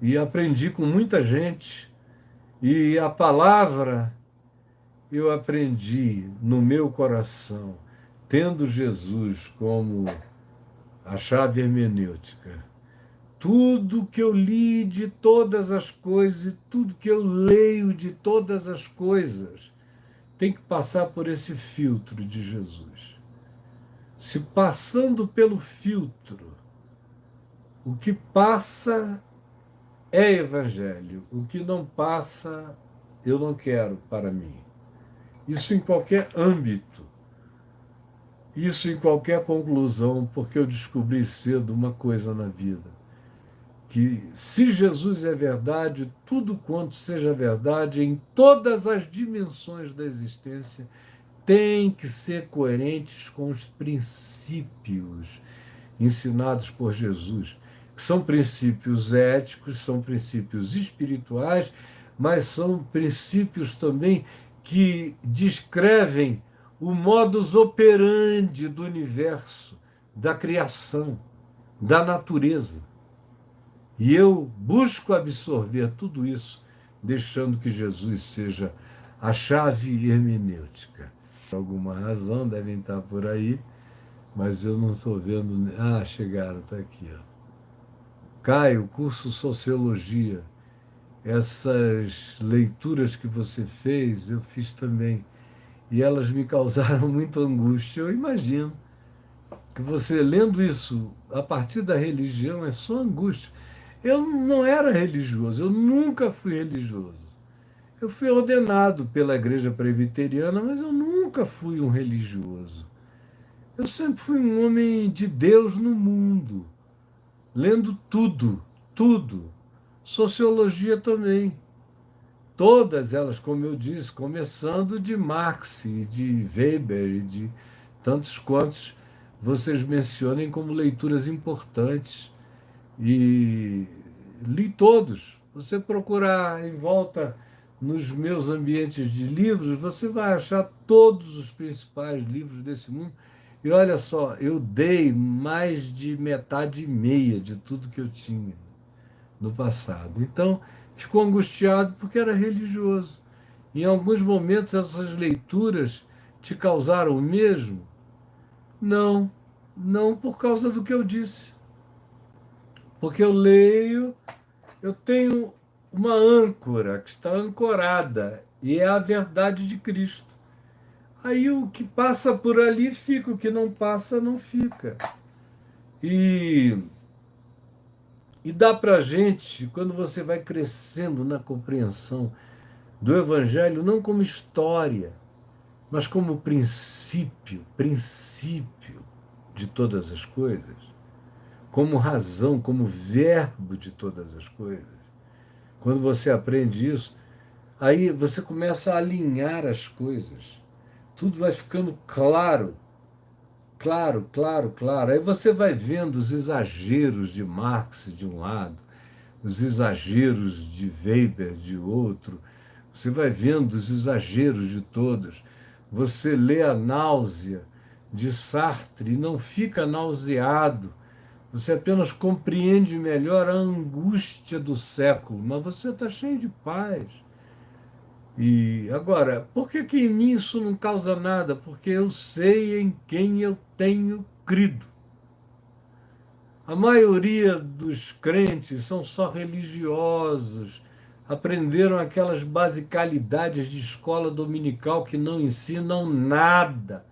e aprendi com muita gente, e a palavra eu aprendi no meu coração, tendo Jesus como a chave hermenêutica. Tudo que eu li de todas as coisas, e tudo que eu leio de todas as coisas, tem que passar por esse filtro de Jesus. Se passando pelo filtro, o que passa é evangelho, o que não passa, eu não quero para mim. Isso em qualquer âmbito, isso em qualquer conclusão, porque eu descobri cedo uma coisa na vida, que se Jesus é verdade, tudo quanto seja verdade em todas as dimensões da existência tem que ser coerentes com os princípios ensinados por Jesus. São princípios éticos, são princípios espirituais, mas são princípios também que descrevem o modus operandi do universo, da criação, da natureza. E eu busco absorver tudo isso, deixando que Jesus seja a chave hermenêutica. Por alguma razão, devem estar por aí, mas eu não estou vendo. Ah, chegaram, está aqui. Ó. Caio, curso Sociologia. Essas leituras que você fez, eu fiz também. E elas me causaram muita angústia. Eu imagino que você, lendo isso a partir da religião, é só angústia. Eu não era religioso, eu nunca fui religioso. Eu fui ordenado pela Igreja Presbiteriana, mas eu nunca fui um religioso. Eu sempre fui um homem de Deus no mundo, lendo tudo, tudo. Sociologia também. Todas elas, como eu disse, começando de Marx e de Weber e de tantos quantos vocês mencionem como leituras importantes. E li todos. Você procurar em volta nos meus ambientes de livros, você vai achar todos os principais livros desse mundo. E olha só, eu dei mais de metade e meia de tudo que eu tinha no passado. Então, ficou angustiado porque era religioso. Em alguns momentos, essas leituras te causaram o mesmo? Não, não por causa do que eu disse. Porque eu leio, eu tenho uma âncora que está ancorada, e é a verdade de Cristo. Aí o que passa por ali fica, o que não passa não fica. E, e dá para a gente, quando você vai crescendo na compreensão do Evangelho, não como história, mas como princípio, princípio de todas as coisas, como razão, como verbo de todas as coisas. Quando você aprende isso, aí você começa a alinhar as coisas. Tudo vai ficando claro, claro, claro, claro. Aí você vai vendo os exageros de Marx de um lado, os exageros de Weber de outro. Você vai vendo os exageros de todos. Você lê a náusea de Sartre e não fica nauseado. Você apenas compreende melhor a angústia do século, mas você está cheio de paz. E agora, por que que em mim isso não causa nada? Porque eu sei em quem eu tenho crido. A maioria dos crentes são só religiosos, aprenderam aquelas basicalidades de escola dominical que não ensinam nada.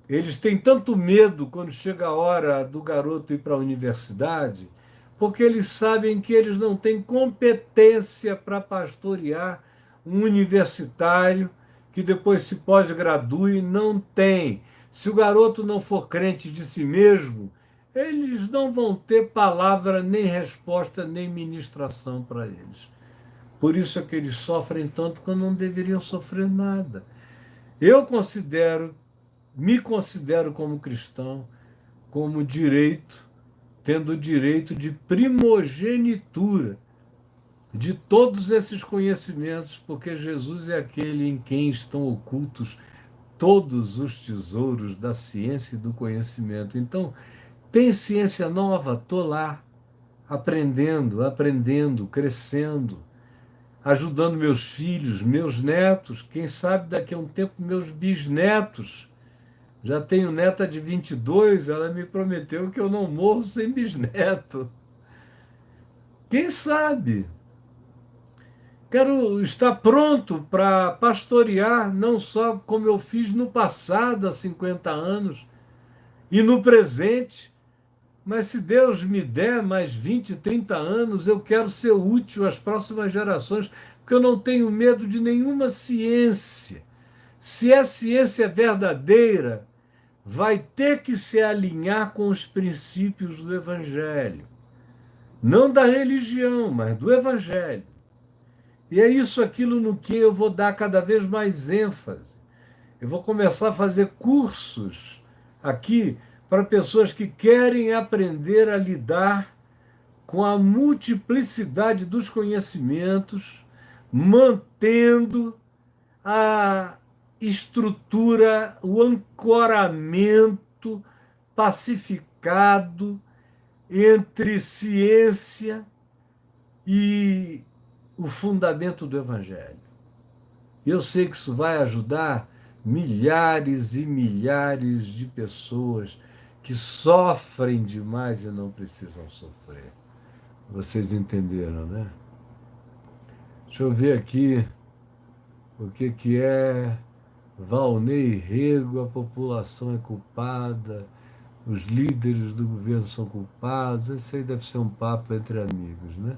Eles têm tanto medo quando chega a hora do garoto ir para a universidade, porque eles sabem que eles não têm competência para pastorear um universitário que depois se pós-gradue. Não tem. Se o garoto não for crente de si mesmo, eles não vão ter palavra, nem resposta, nem ministração para eles. Por isso é que eles sofrem tanto quando não deveriam sofrer nada. Eu me considero como cristão, como direito, tendo o direito de primogenitura de todos esses conhecimentos, porque Jesus é aquele em quem estão ocultos todos os tesouros da ciência e do conhecimento. Então, tem ciência nova? Estou lá. aprendendo, crescendo, ajudando meus filhos, meus netos, quem sabe daqui a um tempo meus bisnetos. Já tenho neta de 22, ela me prometeu que eu não morro sem bisneto. Quem sabe? Quero estar pronto para pastorear, não só como eu fiz no passado, há 50 anos, e no presente, mas se Deus me der mais 20, 30 anos, eu quero ser útil às próximas gerações, porque eu não tenho medo de nenhuma ciência. Se a ciência é verdadeira, vai ter que se alinhar com os princípios do Evangelho. Não da religião, mas do Evangelho. E é isso aquilo no que eu vou dar cada vez mais ênfase. Eu vou começar a fazer cursos aqui para pessoas que querem aprender a lidar com a multiplicidade dos conhecimentos, mantendo a estrutura, o ancoramento pacificado entre ciência e o fundamento do Evangelho. Eu sei que isso vai ajudar milhares e milhares de pessoas que sofrem demais e não precisam sofrer. Vocês entenderam, né? Deixa eu ver aqui o que é Valnei Rego, a população é culpada, os líderes do governo são culpados. Isso aí deve ser um papo entre amigos, né?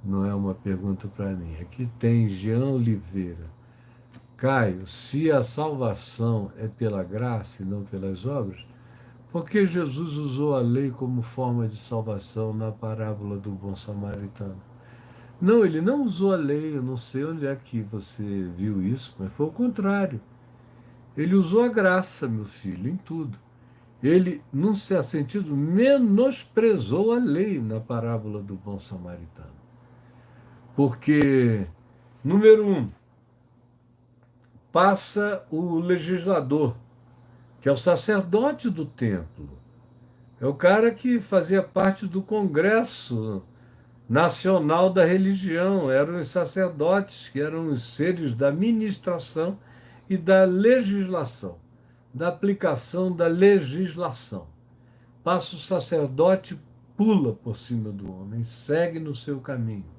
Não é uma pergunta para mim. Aqui tem Jean Oliveira. Caio, se a salvação é pela graça e não pelas obras, por que Jesus usou a lei como forma de salvação na parábola do bom samaritano? Não, ele não usou a lei, eu não sei onde é que você viu isso, mas foi o contrário. Ele usou a graça, meu filho, em tudo. Ele, num certo sentido, menosprezou a lei na parábola do bom samaritano. Porque, número um, passa o legislador, que é o sacerdote do templo. É o cara que fazia parte do Congresso Nacional da Religião. Eram os sacerdotes, que eram os seres da ministração e da legislação, da aplicação da legislação. Passa o sacerdote, pula por cima do homem, segue no seu caminho.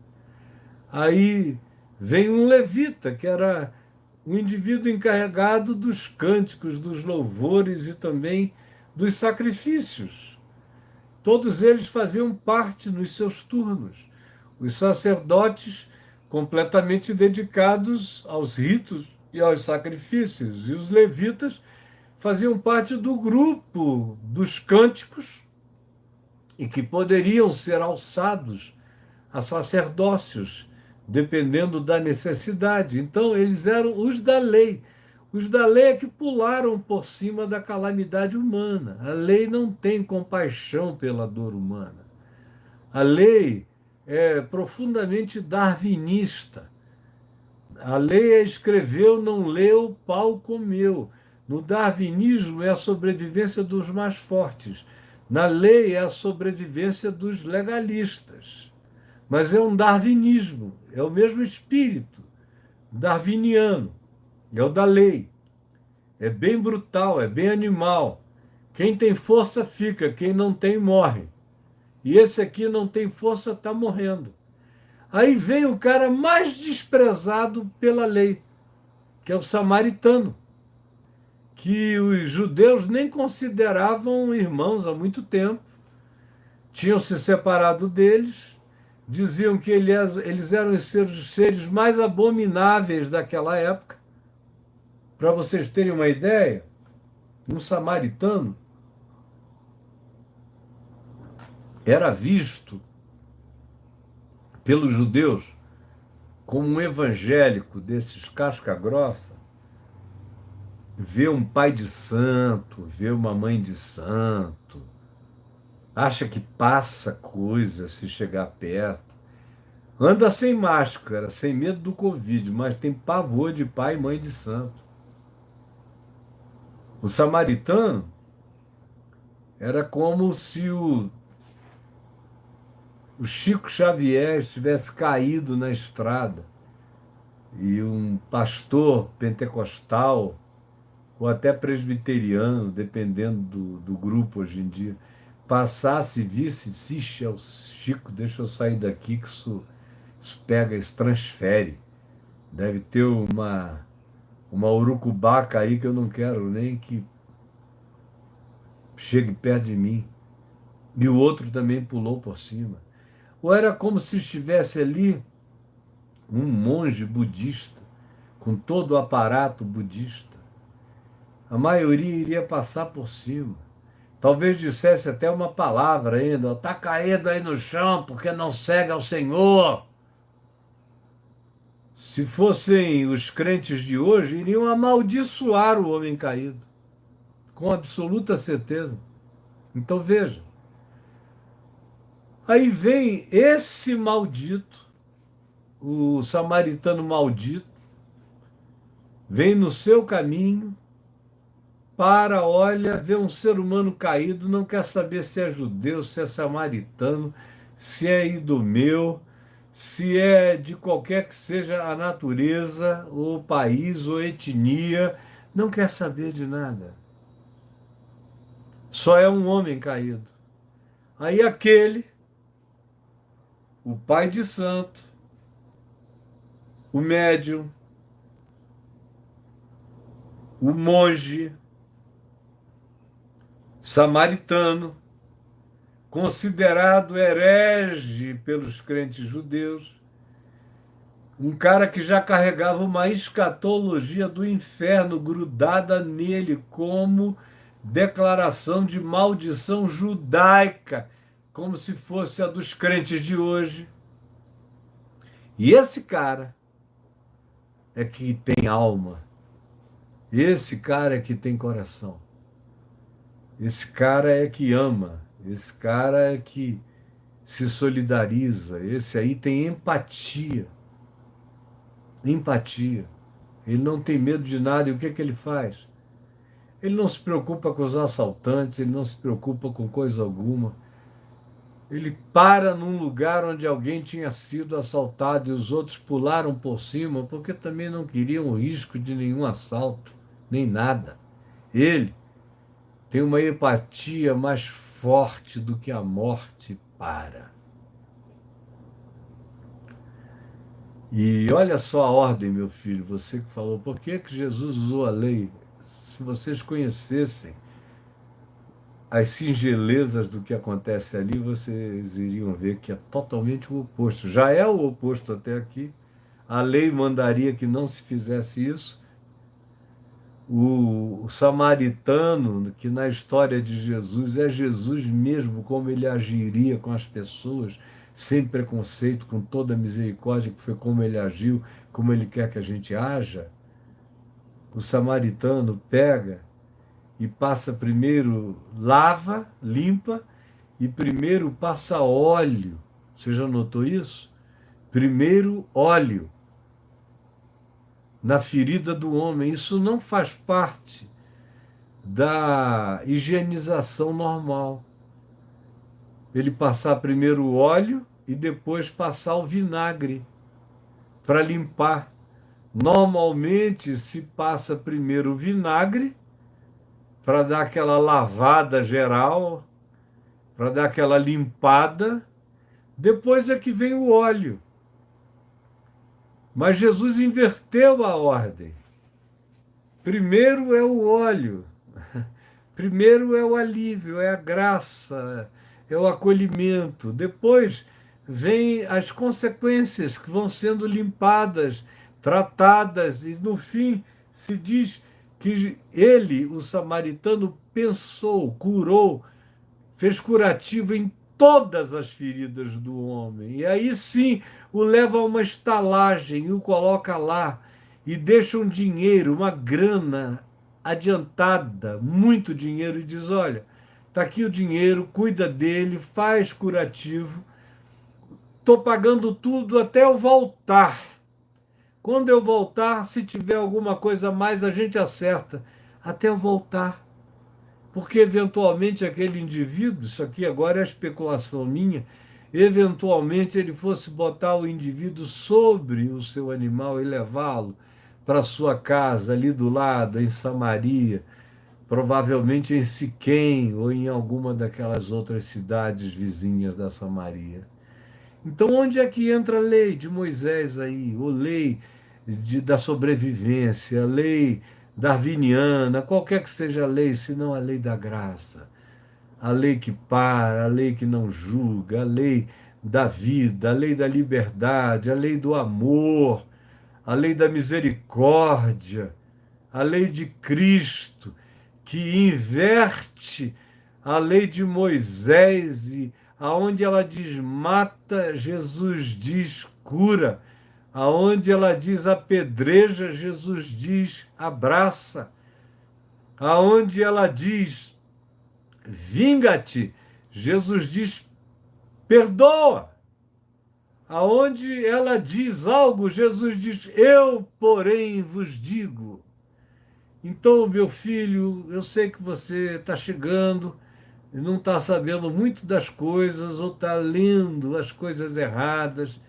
Aí vem um levita, que era um indivíduo encarregado dos cânticos, dos louvores e também dos sacrifícios. Todos eles faziam parte nos seus turnos. Os sacerdotes completamente dedicados aos ritos e aos sacrifícios, e os levitas faziam parte do grupo dos cânticos e que poderiam ser alçados a sacerdócios, dependendo da necessidade. Então, eles eram os da lei. Os da lei é que pularam por cima da calamidade humana. A lei não tem compaixão pela dor humana. A lei é profundamente darwinista. A lei é escreveu, não leu, pau comeu. No darwinismo é a sobrevivência dos mais fortes. Na lei é a sobrevivência dos legalistas. Mas é um darwinismo, é o mesmo espírito darwiniano, é o da lei. É bem brutal, é bem animal. Quem tem força fica, quem não tem morre. E esse aqui não tem força, está morrendo. Aí vem o cara mais desprezado pela lei, que é o samaritano, que os judeus nem consideravam irmãos há muito tempo, tinham se separado deles, diziam que eles eram os seres mais abomináveis daquela época. Para vocês terem uma ideia, um samaritano era visto pelos judeus como um evangélico desses casca-grossa, vê um pai de santo, vê uma mãe de santo, acha que passa coisa se chegar perto, anda sem máscara, sem medo do Covid, mas tem pavor de pai e mãe de santo. O samaritano era como se o Chico Xavier estivesse caído na estrada e um pastor pentecostal ou até presbiteriano, dependendo do grupo hoje em dia, passasse e visse, ixi, é o Chico, deixa eu sair daqui que isso pega, isso transfere. Deve ter uma urucubaca aí que eu não quero nem que chegue perto de mim. E o outro também pulou por cima. Ou era como se estivesse ali um monge budista, com todo o aparato budista. A maioria iria passar por cima. Talvez dissesse até uma palavra ainda: está caído aí no chão porque não segue ao Senhor. Se fossem os crentes de hoje, iriam amaldiçoar o homem caído, com absoluta certeza. Então veja, aí vem esse maldito, o samaritano maldito, vem no seu caminho, olha, vê um ser humano caído, não quer saber se é judeu, se é samaritano, se é idumeu, se é de qualquer que seja a natureza, ou país, ou etnia, não quer saber de nada. Só é um homem caído. Aí aquele, o pai de santo, o médium, o monge, samaritano, considerado herege pelos crentes judeus, um cara que já carregava uma escatologia do inferno grudada nele como declaração de maldição judaica, como se fosse a dos crentes de hoje. E esse cara é que tem alma, esse cara é que tem coração, esse cara é que ama, esse cara é que se solidariza, esse aí tem empatia. Empatia. Ele não tem medo de nada. E o que é que ele faz? Ele não se preocupa com os assaltantes, ele não se preocupa com coisa alguma. Ele para num lugar onde alguém tinha sido assaltado e os outros pularam por cima, porque também não queriam o risco de nenhum assalto, nem nada. Ele tem uma empatia mais forte do que a morte para. E olha só a ordem, meu filho, você que falou, por que que Jesus usou a lei? Se vocês conhecessem as singelezas do que acontece ali, vocês iriam ver que é totalmente o oposto. Já é o oposto até aqui. A lei mandaria que não se fizesse isso. O samaritano, que na história de Jesus é Jesus mesmo, como ele agiria com as pessoas, sem preconceito, com toda a misericórdia, que foi como ele agiu, como ele quer que a gente haja. O samaritano pega e passa primeiro, lava, limpa, e primeiro passa óleo. Você já notou isso? Primeiro óleo na ferida do homem. Isso não faz parte da higienização normal. Ele passar primeiro o óleo e depois passar o vinagre para limpar. Normalmente se passa primeiro o vinagre para dar aquela lavada geral, para dar aquela limpada, depois é que vem o óleo. Mas Jesus inverteu a ordem. Primeiro é o óleo, primeiro é o alívio, é a graça, é o acolhimento. Depois vem as consequências que vão sendo limpadas, tratadas, e no fim se diz que ele, o samaritano, pensou, curou, fez curativo em todas as feridas do homem. E aí sim o leva a uma estalagem, o coloca lá e deixa um dinheiro, uma grana adiantada, muito dinheiro, e diz: olha, está aqui o dinheiro, cuida dele, faz curativo, estou pagando tudo até eu voltar. Quando eu voltar, se tiver alguma coisa a mais, a gente acerta. Até eu voltar. Porque, eventualmente, aquele indivíduo, isso aqui agora é especulação minha, eventualmente ele fosse botar o indivíduo sobre o seu animal e levá-lo para sua casa ali do lado, em Samaria, provavelmente em Siquém ou em alguma daquelas outras cidades vizinhas da Samaria. Então, onde é que entra a lei de Moisés aí, ou lei da sobrevivência, a lei darwiniana, qualquer que seja a lei, senão a lei da graça, a lei que para, a lei que não julga, a lei da vida, a lei da liberdade, a lei do amor, a lei da misericórdia, a lei de Cristo, que inverte a lei de Moisés e aonde ela diz mata, Jesus diz cura. Aonde ela diz apedreja, Jesus diz abraça. Aonde ela diz vinga-te, Jesus diz perdoa. Aonde ela diz algo, Jesus diz eu, porém, vos digo. Então, meu filho, eu sei que você está chegando e não está sabendo muito das coisas ou está lendo as coisas erradas.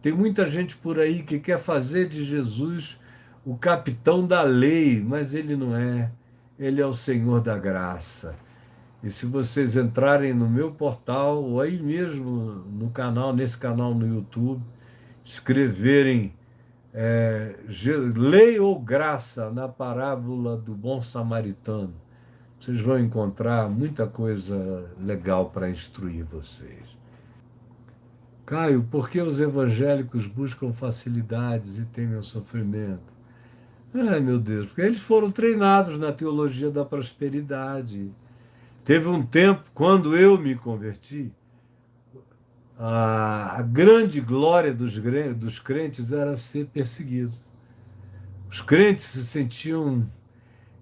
Tem muita gente por aí que quer fazer de Jesus o capitão da lei, mas ele não é. Ele é o Senhor da graça. E se vocês entrarem no meu portal, ou aí mesmo no canal, nesse canal no YouTube, escreverem lei ou graça na parábola do bom samaritano, vocês vão encontrar muita coisa legal para instruir vocês. Caio, por que os evangélicos buscam facilidades e temem o sofrimento? Ai, meu Deus, porque eles foram treinados na teologia da prosperidade. Teve um tempo, quando eu me converti, a grande glória dos crentes era ser perseguido. Os crentes se sentiam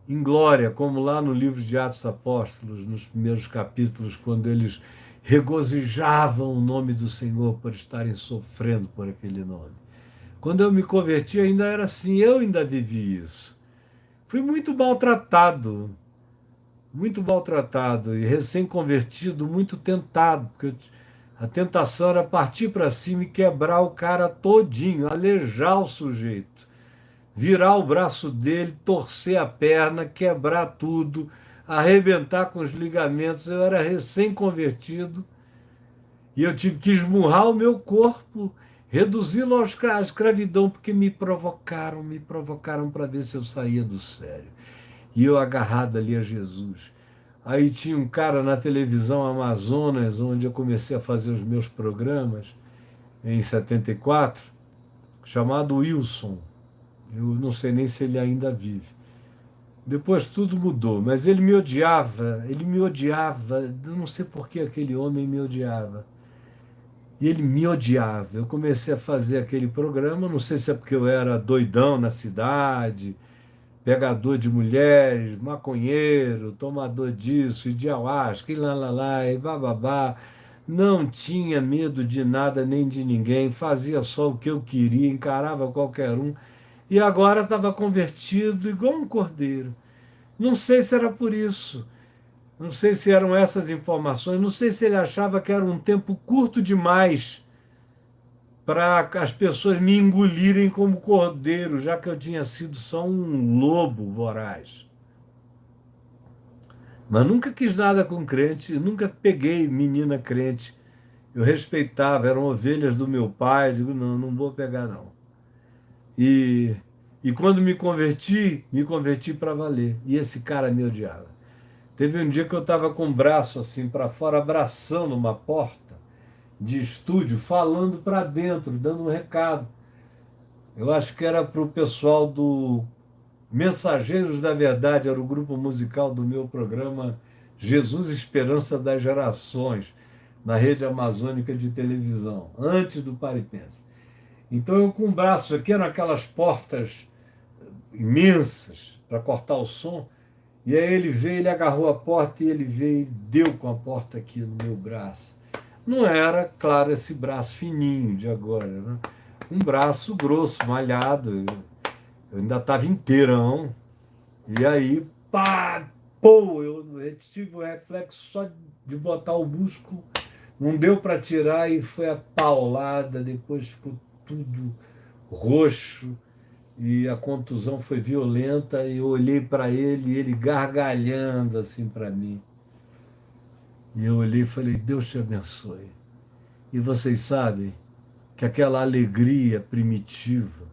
em glória, como lá no livro de Atos Apóstolos, nos primeiros capítulos, quando eles regozijavam o nome do Senhor por estarem sofrendo por aquele nome. Quando eu me converti, ainda era assim, eu ainda vivi isso. Fui muito maltratado e recém-convertido, muito tentado, porque a tentação era partir para cima e quebrar o cara todinho, alejar o sujeito, virar o braço dele, torcer a perna, quebrar tudo, arrebentar com os ligamentos. Eu era recém-convertido e eu tive que esmurrar o meu corpo, reduzi-lo à escravidão, porque me provocaram para ver se eu saía do sério. E eu agarrado ali a Jesus. Aí tinha um cara na televisão Amazonas, onde eu comecei a fazer os meus programas, em 74, chamado Wilson. Eu não sei nem se ele ainda vive. Depois tudo mudou, mas ele me odiava, eu não sei por que aquele homem me odiava. E ele me odiava. Eu comecei a fazer aquele programa, não sei se é porque eu era doidão na cidade, pegador de mulheres, maconheiro, tomador disso, e de ayahuasca, e lá, e bababá. Não tinha medo de nada nem de ninguém, fazia só o que eu queria, encarava qualquer um. E agora estava convertido igual um cordeiro. Não sei se era por isso. Não sei se eram essas informações. Não sei se ele achava que era um tempo curto demais para as pessoas me engolirem como cordeiro, já que eu tinha sido só um lobo voraz. Mas nunca quis nada com crente, nunca peguei menina crente. Eu respeitava, eram ovelhas do meu pai, digo, não, não vou pegar não. E, e quando me converti para valer. E esse cara me odiava. Teve um dia que eu estava com o braço assim para fora, abraçando uma porta de estúdio, falando para dentro, dando um recado. Eu acho que era para o pessoal do Mensageiros da Verdade, era o grupo musical do meu programa Jesus Esperança das Gerações, na rede amazônica de televisão, antes do Paripensa. Então eu com o braço aqui, eram aquelas portas imensas para cortar o som, e aí ele veio, ele agarrou a porta e ele veio e deu com a porta aqui no meu braço. Não era, claro, esse braço fininho de agora, né? Um braço grosso, malhado, eu ainda estava inteirão, e aí, pá, pô, eu tive o reflexo só de botar o músculo Não deu para tirar e foi a paulada, depois ficou tudo roxo e a contusão foi violenta. E eu olhei para ele, e ele gargalhando assim para mim. E eu olhei e falei: Deus te abençoe. E vocês sabem que aquela alegria primitiva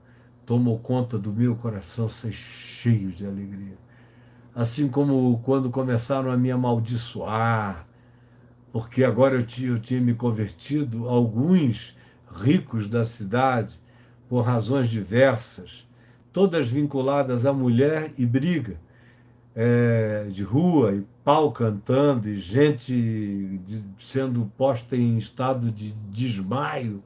tomou conta do meu coração ser cheio de alegria. Assim como quando começaram a me amaldiçoar, porque agora eu tinha me convertido, alguns ricos da cidade, por razões diversas, todas vinculadas à mulher e briga, de rua, e pau cantando, e gente sendo posta em estado de desmaio,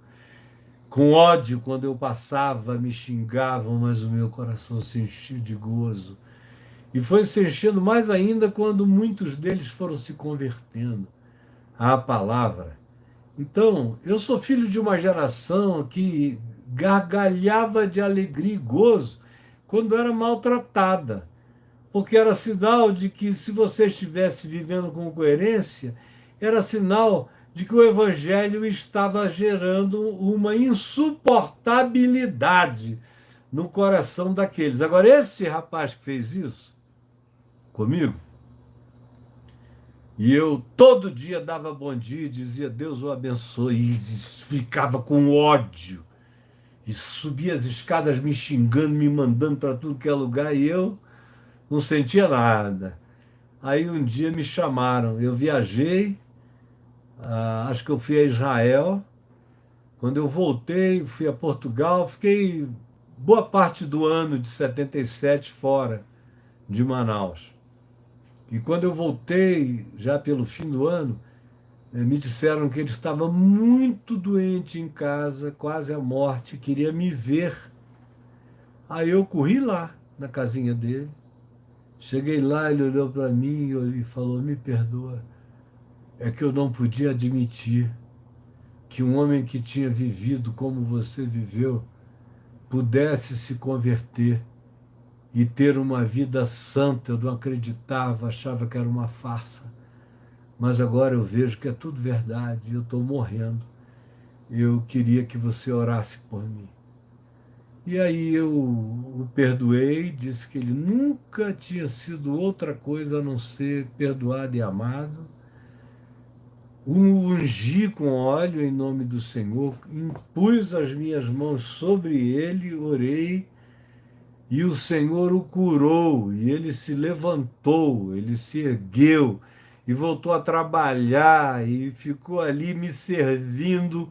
com ódio quando eu passava, me xingavam, mas o meu coração se enchia de gozo. E foi se enchendo mais ainda quando muitos deles foram se convertendo à palavra. Então, eu sou filho de uma geração que gargalhava de alegria e gozo quando era maltratada, porque era sinal de que, se você estivesse vivendo com coerência, era sinal de que o evangelho estava gerando uma insuportabilidade no coração daqueles. Agora, esse rapaz que fez isso comigo, e eu todo dia dava bom dia e dizia Deus o abençoe, e ficava com ódio, e subia as escadas me xingando, me mandando para tudo que é lugar, e eu não sentia nada. Aí um dia me chamaram, eu viajei, acho que eu fui a Israel. Quando eu voltei, fui a Portugal, fiquei boa parte do ano de 77 fora de Manaus. E quando eu voltei, já pelo fim do ano, me disseram que ele estava muito doente em casa, quase à morte, queria me ver. Aí eu corri lá, na casinha dele. Cheguei lá, ele olhou para mim e falou: Me perdoa, é que eu não podia admitir que um homem que tinha vivido como você viveu pudesse se converter e ter uma vida santa. Eu não acreditava, achava que era uma farsa. Mas agora eu vejo que é tudo verdade, eu estou morrendo. Eu queria que você orasse por mim. E aí eu o perdoei, disse que ele nunca tinha sido outra coisa a não ser perdoado e amado. O ungi com óleo em nome do Senhor, impus as minhas mãos sobre ele, orei, e o Senhor o curou, e ele se levantou, ele se ergueu, e voltou a trabalhar, e ficou ali me servindo,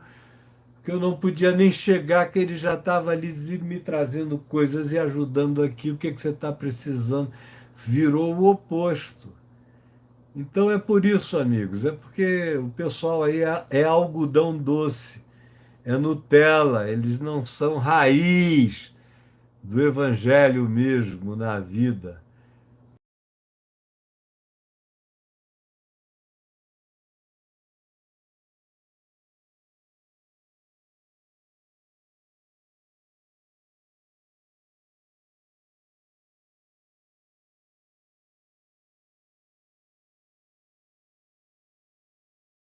que eu não podia nem chegar, que ele já estava ali me trazendo coisas e ajudando aqui. O que que você está precisando? Virou o oposto. Então é por isso, amigos, é porque o pessoal aí é algodão doce, é Nutella, eles não são raiz do evangelho mesmo na vida.